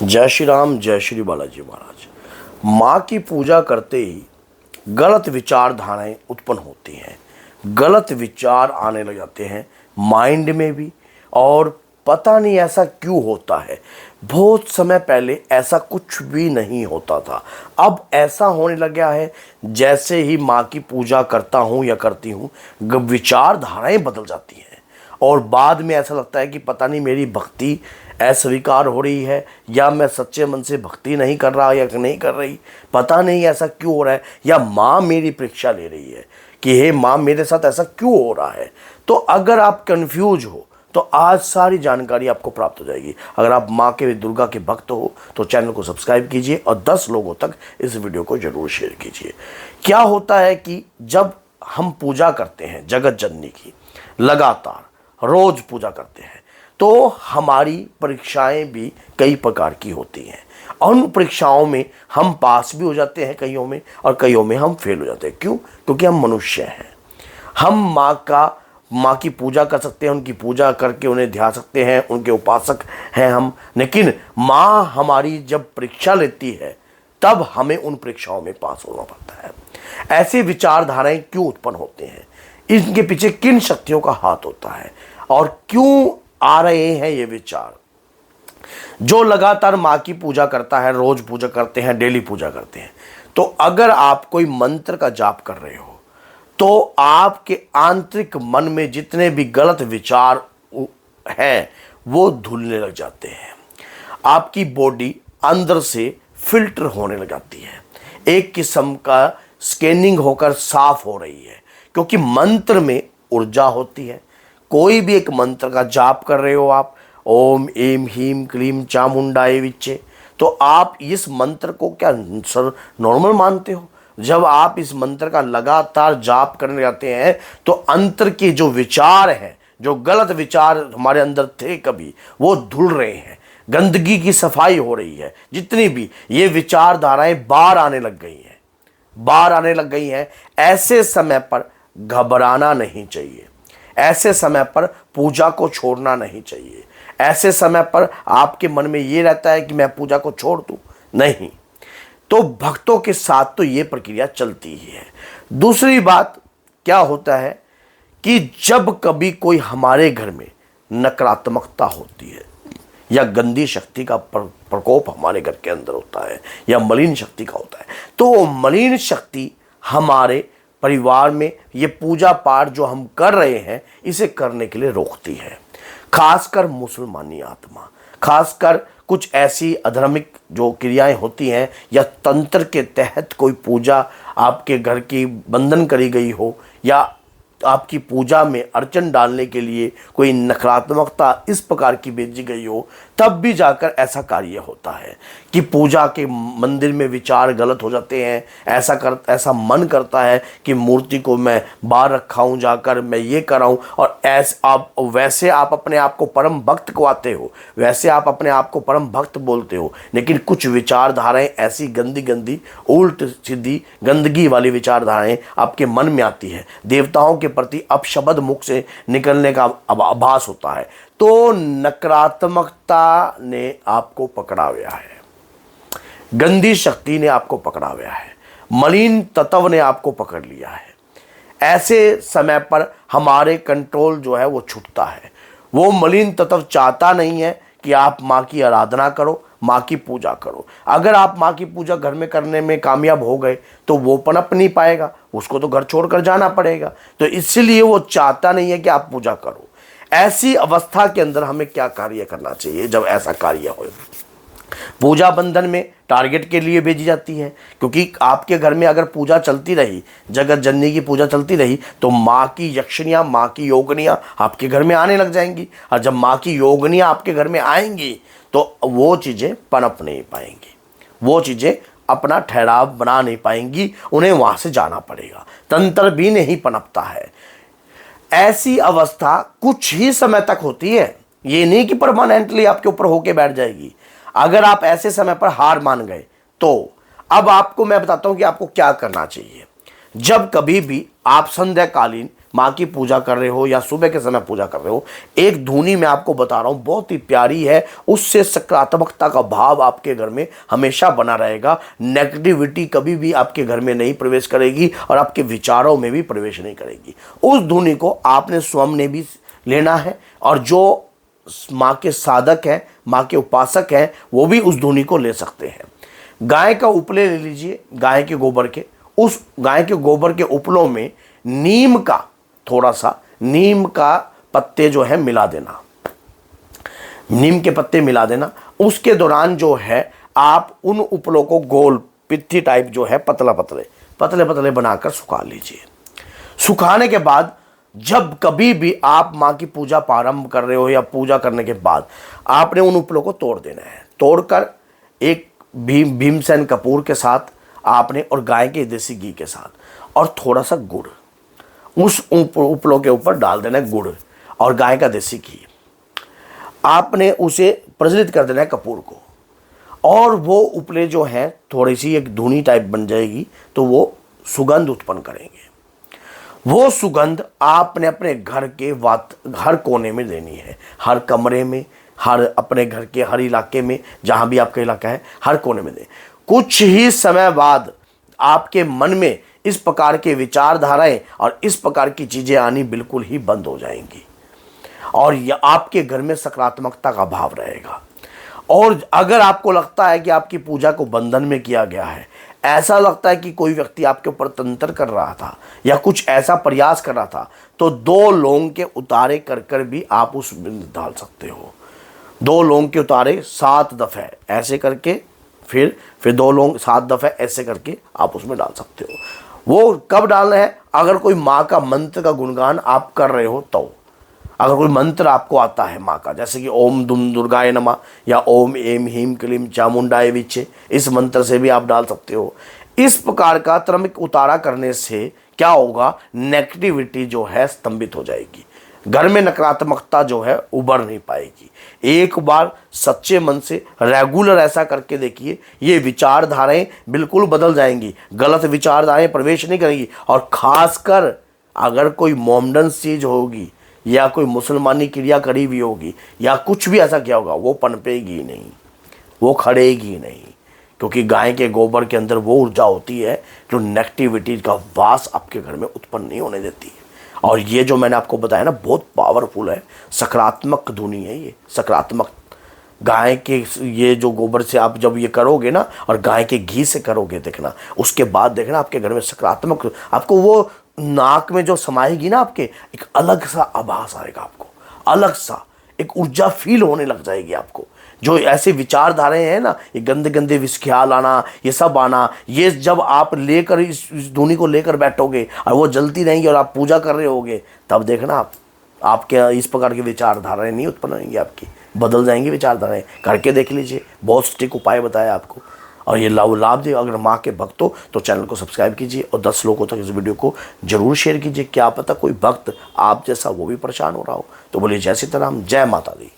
जय श्री राम, जय श्री बालाजी महाराज। माँ की पूजा करते ही गलत विचारधाराएं उत्पन्न होती हैं, गलत विचार आने लग जाते हैं माइंड में भी। और पता नहीं ऐसा क्यों होता है। बहुत समय पहले ऐसा कुछ भी नहीं होता था, अब ऐसा होने लग गया है। जैसे ही माँ की पूजा करता हूँ या करती हूँ, विचारधाराएं बदल जाती हैं और बाद में ऐसा लगता है कि पता नहीं मेरी भक्ति अस्वीकार हो रही है या मैं सच्चे मन से भक्ति नहीं कर रहा या नहीं कर रही, पता नहीं ऐसा क्यों हो रहा है। या माँ मेरी परीक्षा ले रही है कि हे माँ, मेरे साथ ऐसा क्यों हो रहा है। तो अगर आप कंफ्यूज हो तो आज सारी जानकारी आपको प्राप्त हो जाएगी। अगर आप माँ के दुर्गा के भक्त हो तो चैनल को सब्सक्राइब कीजिए और 10 लोगों तक इस वीडियो को जरूर शेयर कीजिए। क्या होता है कि जब हम पूजा करते हैं जगत जननी की, लगातार रोज पूजा करते हैं, तो हमारी परीक्षाएं भी कई प्रकार की होती हैं। उन परीक्षाओं में हम पास भी हो जाते हैं कईयों में, और कईयों में हम फेल हो जाते हैं। क्यों? क्योंकि हम मनुष्य हैं। हम माँ की पूजा कर सकते हैं, उनकी पूजा करके उन्हें ध्यान सकते हैं, उनके उपासक हैं हम। लेकिन माँ हमारी जब परीक्षा लेती है तब हमें उन परीक्षाओं में पास होना पड़ता है। ऐसे विचारधाराएं क्यों उत्पन्न होते हैं, इनके पीछे किन शक्तियों का हाथ होता है और क्यों आ रहे हैं ये विचार। जो लगातार माँ की पूजा करता है, रोज पूजा करते हैं, डेली पूजा करते हैं, तो अगर आप कोई मंत्र का जाप कर रहे हो तो आपके आंतरिक मन में जितने भी गलत विचार हैं वो धुलने लग जाते हैं। आपकी बॉडी अंदर से फिल्टर होने लग जाती है, एक किस्म का स्कैनिंग होकर साफ हो रही है। क्योंकि मंत्र में ऊर्जा होती है। कोई भी एक मंत्र का जाप कर रहे हो आप, ओम एम ह्रीम क्लीम चामुंडाय विच्चे, तो आप इस मंत्र को क्या सर नॉर्मल मानते हो? जब आप इस मंत्र का लगातार जाप करने जाते हैं तो अंतर के जो विचार हैं, जो गलत विचार हमारे अंदर थे कभी, वो धुल रहे हैं। गंदगी की सफाई हो रही है। जितनी भी ये विचारधाराएं बाहर आने लग गई हैं। ऐसे समय पर घबराना नहीं चाहिए। ऐसे समय पर पूजा को छोड़ना नहीं चाहिए। ऐसे समय पर आपके मन में ये रहता है कि मैं पूजा को छोड़ दूं, नहीं। तो भक्तों के साथ तो ये प्रक्रिया चलती ही है। दूसरी बात क्या होता है कि जब कभी कोई हमारे घर में नकारात्मकता होती है या गंदी शक्ति का प्रकोप हमारे घर के अंदर होता है या मलिन शक्ति का होता है, तो वो मलिन शक्ति हमारे परिवार में ये पूजा पाठ जो हम कर रहे हैं इसे करने के लिए रोकती है। खासकर मुसलमानी आत्मा, खासकर कुछ ऐसी अधार्मिक जो क्रियाएं होती हैं या तंत्र के तहत कोई पूजा आपके घर की बंधन करी गई हो या आपकी पूजा में अड़चन डालने के लिए कोई नकारात्मकता इस प्रकार की भेजी गई हो, तब भी जाकर ऐसा कार्य होता है कि पूजा के मंदिर में विचार गलत हो जाते हैं। ऐसा मन करता है कि मूर्ति को मैं बाहर रखा हूँ, जाकर मैं ये कराऊँ। और वैसे आप अपने आप को परम भक्त कहते हो, वैसे आप अपने आप को परम भक्त बोलते हो, लेकिन कुछ विचारधाराएं ऐसी गंदी उल्ट सीधी गंदगी वाली विचारधाराएं आपके मन में आती है। देवताओं के प्रति अपशब्द मुख से निकलने का आभास होता है। तो नकारात्मकता ने आपको पकड़ा हुआ है, गंदी शक्ति ने आपको पकड़ा हुआ है, मलिन तत्व ने आपको पकड़ लिया है। ऐसे समय पर हमारे कंट्रोल जो है वो छूटता है। वो मलिन तत्व चाहता नहीं है कि आप माँ की आराधना करो, माँ की पूजा करो। अगर आप माँ की पूजा घर में करने में कामयाब हो गए तो वो पनप नहीं पाएगा, उसको तो घर छोड़कर जाना पड़ेगा। तो इसलिए वो चाहता नहीं है कि आप पूजा करो। ऐसी अवस्था के अंदर हमें क्या कार्य करना चाहिए? जब ऐसा कार्य हो, पूजा बंधन में टारगेट के लिए भेजी जाती है, क्योंकि आपके घर में अगर पूजा चलती रही, जगत जननी की पूजा चलती रही, तो माँ की यक्षिणियाँ, माँ की योगनियाँ आपके घर में आने लग जाएंगी। और जब माँ की योगनियाँ आपके घर में आएंगी तो वो चीज़ें पनप नहीं पाएंगी, वो चीज़ें अपना ठहराव बना नहीं पाएंगी, उन्हें वहाँ से जाना पड़ेगा। तंत्र भी नहीं पनपता है। ऐसी अवस्था कुछ ही समय तक होती है, ये नहीं कि परमानेंटली आपके ऊपर होके बैठ जाएगी। अगर आप ऐसे समय पर हार मान गए तो अब आपको मैं बताता हूं कि आपको क्या करना चाहिए। जब कभी भी आप संध्याकालीन माँ की पूजा कर रहे हो या सुबह के समय पूजा कर रहे हो, एक धुनी मैं आपको बता रहा हूँ बहुत ही प्यारी है, उससे सकारात्मकता का भाव आपके घर में हमेशा बना रहेगा। नेगेटिविटी कभी भी आपके घर में नहीं प्रवेश करेगी और आपके विचारों में भी प्रवेश नहीं करेगी। उस धुनी को आपने स्वयं ने भी लेना है और जो माँ के साधक हैं, माँ के उपासक हैं, वो भी उस धुनी को ले सकते हैं। गाय का उपले ले लीजिए, गाय के गोबर के, उस गाय के गोबर के उपलों में नीम का थोड़ा सा नीम का पत्ते जो है मिला देना, नीम के पत्ते मिला देना। उसके दौरान जो है आप उन उपलों को गोल पित्ती टाइप जो है पतला पतले पतले पतले बनाकर सुखा लीजिए। सुखाने के बाद जब कभी भी आप माँ की पूजा प्रारंभ कर रहे हो या पूजा करने के बाद आपने उन उपलों को तोड़ देना है। तोड़कर एक भीमसेन कपूर के साथ आपने और गाय के देसी घी के साथ और थोड़ा सा गुड़ उस उपलों के ऊपर डाल देना है। गुड़ और गाय का देसी घी आपने उसे प्रज्वलित कर देना है कपूर को, और वो उपले जो हैं थोड़ी सी एक धुनी टाइप बन जाएगी तो वो सुगंध उत्पन्न करेंगे। वो सुगंध आपने अपने घर के हर कोने में देनी है, हर कमरे में, हर अपने घर के हर इलाके में, जहाँ भी आपका इलाका है हर कोने में दें। कुछ ही समय बाद आपके मन में इस प्रकार के विचारधाराएं और इस प्रकार की चीज़ें आनी बिल्कुल ही बंद हो जाएंगी और यह आपके घर में सकारात्मकता का भाव रहेगा। और अगर आपको लगता है कि आपकी पूजा को बंधन में किया गया है, ऐसा लगता है कि कोई व्यक्ति आपके ऊपर तंत्र कर रहा था या कुछ ऐसा प्रयास कर रहा था, तो 2 लौंग के उतारे कर कर भी आप उसमें डाल सकते हो। 2 लौंग के उतारे 7 दफ़े ऐसे करके फिर 2 लौंग 7 दफ़े ऐसे करके आप उसमें डाल सकते हो। वो कब डालना है? अगर कोई माँ का मंत्र का गुणगान आप कर रहे हो तो, अगर कोई मंत्र आपको आता है माँ का, जैसे कि ओम दुर्गाय नमः या ओम एम हीम क्लीम चामुंडाय विचे, इस मंत्र से भी आप डाल सकते हो। इस प्रकार का क्रमिक उतारा करने से क्या होगा, नेगेटिविटी जो है स्तंभित हो जाएगी, घर में नकारात्मकता जो है उभर नहीं पाएगी। एक बार सच्चे मन से रेगुलर ऐसा करके देखिए, ये विचारधाराएं बिल्कुल बदल जाएंगी, गलत विचारधाराएं प्रवेश नहीं करेंगी। और खासकर अगर कोई मोमडन चीज होगी या कोई मुसलमानी क्रिया करी हुई होगी या कुछ भी ऐसा किया होगा, वो पनपेगी नहीं, वो खड़ेगी नहीं, क्योंकि गाय के गोबर के अंदर वो ऊर्जा होती है जो नेगेटिविटी का वास आपके घर में उत्पन्न नहीं होने देती है। और ये जो मैंने आपको बताया ना, बहुत पावरफुल है, सकारात्मक धुनी है ये, सकारात्मक। गाय के ये जो गोबर से आप जब ये करोगे ना और गाय के घी से करोगे, देखना उसके बाद देखना आपके घर में सकारात्मक, आपको वो नाक में जो समाएगी ना आपके, एक अलग सा आभास आएगा आपको, अलग सा एक ऊर्जा फील होने लग जाएगी आपको। जो ऐसे विचारधाराएं हैं ना, ये गंदे गंदे ख्याल आना, ये सब आना, ये जब आप लेकर इस धुनी को लेकर बैठोगे और वो जलती रहेंगी और आप पूजा कर रहे होगे, तब देखना आपके इस प्रकार की विचारधाराएं नहीं उत्पन्न होंगी, आपकी बदल जाएंगी विचारधाराएं। करके देख लीजिए, बहुत सटीक उपाय बताया आपको और ये लाभ दे। अगर माँ के भक्त हो तो चैनल को सब्सक्राइब कीजिए और 10 लोगों तक इस वीडियो को जरूर शेयर कीजिए। क्या पता कोई भक्त आप जैसा वो भी परेशान हो रहा हो। तो बोलिए जय सीताराम, जय माता दी।